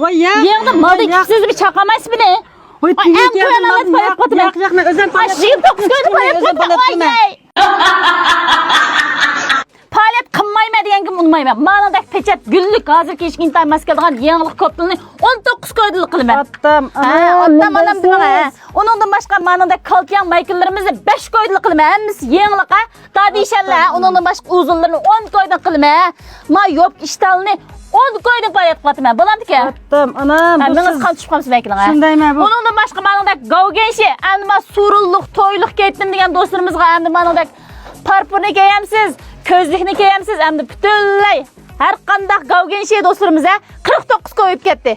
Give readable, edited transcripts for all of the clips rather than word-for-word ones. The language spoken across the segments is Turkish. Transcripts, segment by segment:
Voy ya. Yengda malda ikisizlik chaqamaysiz buni. Voy en qo'yanamat palet qo'taman. Yo'q, men o'zim palet. 29 ko'ydi palet qo'taman. Palet qilmayma deganga unmayman. Ma'nodagi pechat gullik hozirgi hech kim taymas keladigan yangilik koptilni 19 ko'ydilik qilaman. Ottam. Ottam onam demaga. Uningdan boshqa ma'nodagi kaltiyan maykillarimizni 5 ko'ydilik qilaman. Hammasi yangilik ha. Dadishanlar uningdan boshqa uzunlarni 10 ko'ydilik qilaman. Ma yo'q ishtalni 10 ko'ydilik palet qotaman. Bo'lamdiki? Ottam, anam. Mengiz qan tushib qolsa maykillar. Shundaymi bu? Uningdan boshqa ma'nodagi gavgenshi, endi surulliq, to'yliq ketdim degan do'stlarimizga endi ma'nodagi parpurni kiyamsiz. Közlükni kiyamsiz, endi butunlay har qanday gavgenshi do'stlarimiz 49 qo'yib ketdi.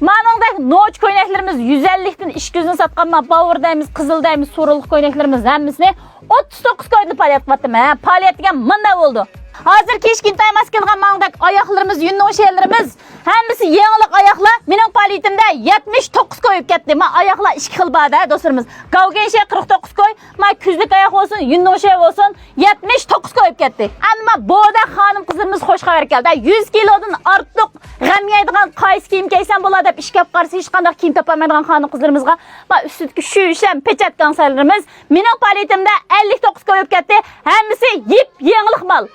Ma'nodagi noch ko'ynaklarimiz 150 dan 200 dan sotganman. Bavur deymiz, qizil deymiz, surulliq ko'ynaklarimiz hammasini 39 qo'ydi palet qotdim. Palet degan menda bo'ldi. Hozir kechkin taymas kelgan ma'nodagi oyoqlarimiz, yunnoq şeylerimiz hammasi yangilik oyoqlar. Mening paletimda 79 qo'yib ketdi. Men oyoqlar 2 xil bor-da do'stlarimiz. Gavgenshi 49 qo'y, men kuzlik oyoq bo'lsin, yunnoq şey bo'lsin 79 qo'yib ketdi. Ammo boda xonim qizlarimiz xo'sh xabar keldi. 100 kilodan ortiq g'am yeydigan qaysi kiyim kiysan bo'ladi deb ishkab qarsa hech qanday kiyim topolmaydigan xonim qizlarimizga men ustidagi shu isham pechat konsertlarimiz mening paletimda 59 qo'yib ketdi. Hammasi yip yangilik mal.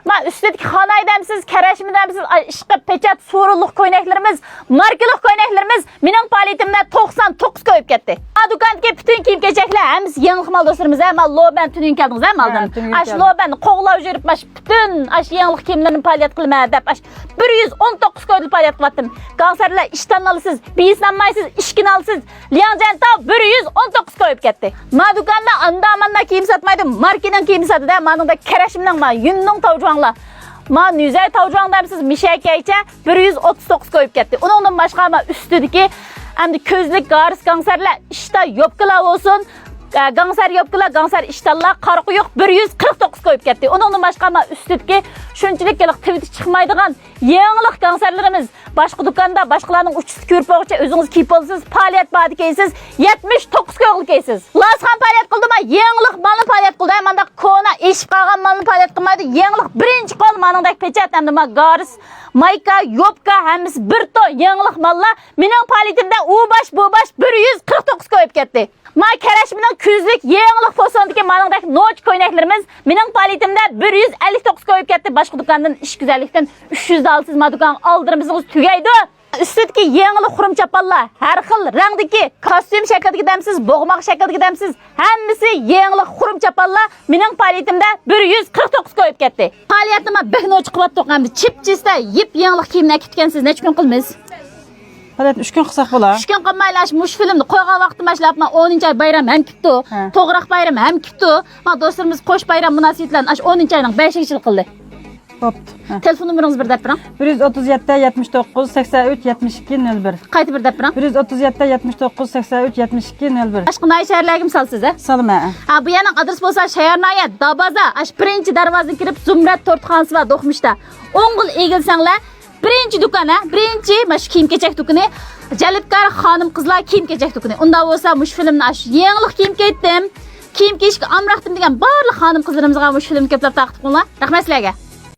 Ma üstündeki xanaydamsiz, karashmidamsiz, ishqi pechat surulliq ko'ynaklarimiz, markalık ko'ynaklarimiz mening paletimda 99 qo'yib ketdi. Do'kondagi bütün kiyim-kechaklar hammasi yangilik mal do'stlarimiz. Men loban tunin keldingiz, maldan. Ash loban qo'g'lab yurib, bütün ash yangilik kiyimlarni palet qilma deb 119 qo'yib palet qildim. Konsertlar ishdan olasiz, biyislanmaysiz, ishkin olasiz. Lianjanta 119 qo'yib ketdi. Ma do'konda anda kiyim sotmaydi, markadan kiyim sotadi. Meningda karashimning ma yunning tavjuanglar. Ma nüzay tavjuangdamsiz mishakaycha 139 qo'yib ketdi. Uningdan boshqa ma ustidagi endi ko'zlik garis konsertlar ishda yopqilar bo'lsin. Gansar yopqilar, gansar ishtallar qarqi yo'q 149 qo'yib ketdi. Uningdan boshqa ma ustidagi shunchalik Twitter chiqmaydigan yangilik konsertlarimiz boshqa do'konda boshqalarning uchisi ko'rib bo'g'icha o'zingiz kiyib olsiz, palet badi kiysiz, 79 qo'yib kiysiz. Lasxan palet qildim, yangilik malni palet qildim. Menda kona eshib qolgan malni palet qilmadi. Yangilik birinchi qol meningdagi pechat endi ma garis, mayka, yopka hammasi bir to yangilik mallar. Mening paletimda u bosh bu bosh 149 qo'yib ketdi. Ma karashimning kuzlik yangilik fasondagi meningdagi noch ko'ynaklarimiz mening paletimda 159 qo'yib ketdi. Boshqa do'kondan ish güzellikdan 300 da olsiz, ma do'kon oldirimizning tugaydi. Üstündeki yangilik xurum chapallar, har xil rangdagi kostyum shaklidagi damsiz, bo'g'moq shaklidagi damsiz, hammasi yangilik xurum chapallar mening paletimda 149 qo'yib ketdi. Faoliyatni men behnoch qilib to'qamdi. Chip-chista yip yangilik kiyimni akitgansiz necha kun qilmiz? Palet 3 kun qilsak bo'lar. 3 kun qilmaylash mush filmni qo'ygan vaqtim boshlab men 10-oy bayram ham kipti. To'g'riq bayram ham kipti. Men do'stlarimiz qo'sh bayram munosabatlarni 10-oyning 5-yil qildi. Bo'pti. Telefon nomeringizni bir deb bering. 137 79 83 72 01. Qayta bir deb bering. 137 79 83 72 01. Boshqa nay shaharlarga misol sizda? Salma. Bu yana adres bo'lsa Shaharnoya, Dabaza, birinchi darvozadan kirib Zumrat tortxonasi va Do'xmishda. 10 yil egilsanglar birinchi do'kon, birinchi mash kiyim-kechak do'koni, jalibkor xonim qizlar kiyim-kechak do'koni. Unda bo'lsa mush filmni yangilik kiyim ketdim, kiyim kechga amraqdim degan barliq xonim qizlarimizga mush filmni ko'plab taqdim qilinglar. Rahmat sizlarga.